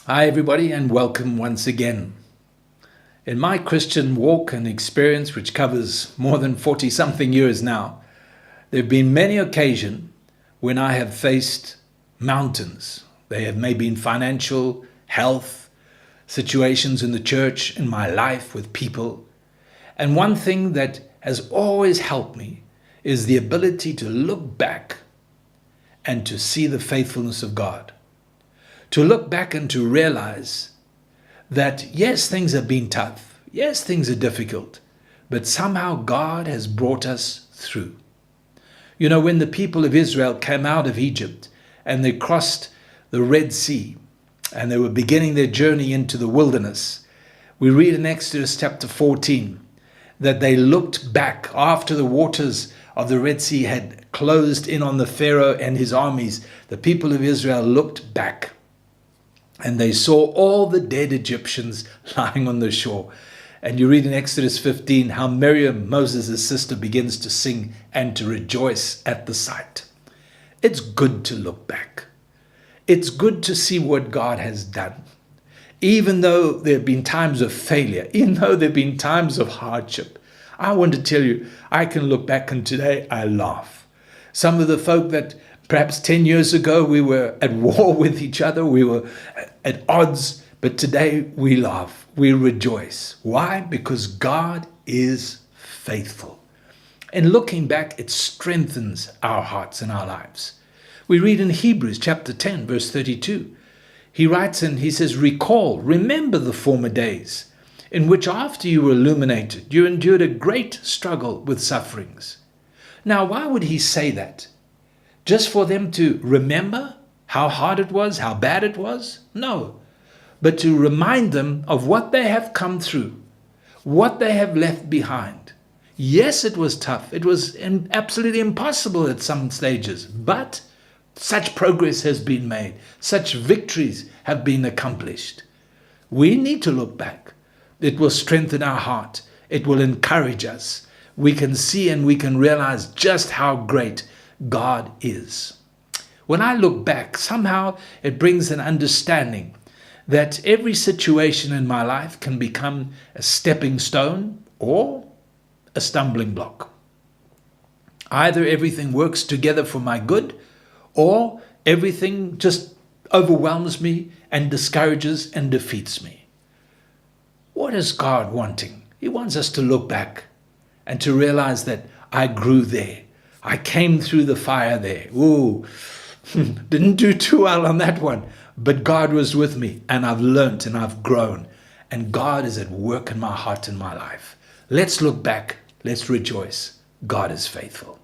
Hi everybody and welcome once again. In my Christian walk and experience, which covers more than 40 something years now, there have been many occasions when I have faced mountains. They have maybe been financial, health, situations in the church, in my life with people. And one thing that has always helped me is the ability to look back and to see the faithfulness of God. To look back and to realize that yes, things have been tough. Yes, things are difficult. But somehow God has brought us through. You know, when the people of Israel came out of Egypt and they crossed the Red Sea and they were beginning their journey into the wilderness, we read in Exodus chapter 14 that they looked back after the waters of the Red Sea had closed in on the Pharaoh and his armies. The people of Israel looked back. And they saw all the dead Egyptians lying on the shore. And you read in Exodus 15 how Miriam, Moses' sister, begins to sing and to rejoice at the sight. It's good to look back. It's good to see what God has done. Even though there have been times of failure, even though there have been times of hardship, I want to tell you, I can look back and today I laugh. Some of the folk that perhaps 10 years ago, we were at war with each other. We were at odds. But today we laugh. We rejoice. Why? Because God is faithful. And looking back, it strengthens our hearts and our lives. We read in Hebrews chapter 10, verse 32. He writes and he says, "Recall, remember the former days, in which after you were illuminated, you endured a great struggle with sufferings." Now, why would he say that? Just for them to remember how hard it was, how bad it was? No. But to remind them of what they have come through, what they have left behind. Yes, it was tough. It was absolutely impossible at some stages. But such progress has been made. Such victories have been accomplished. We need to look back. It will strengthen our heart. It will encourage us. We can see and we can realize just how great God is. When I look back, somehow it brings an understanding that every situation in my life can become a stepping stone or a stumbling block. Either everything works together for my good, or everything just overwhelms me and discourages and defeats me. What is God wanting? He wants us to look back and to realize that I grew there. I came through the fire there. Ooh, didn't do too well on that one. But God was with me and I've learnt and I've grown. And God is at work in my heart and my life. Let's look back. Let's rejoice. God is faithful.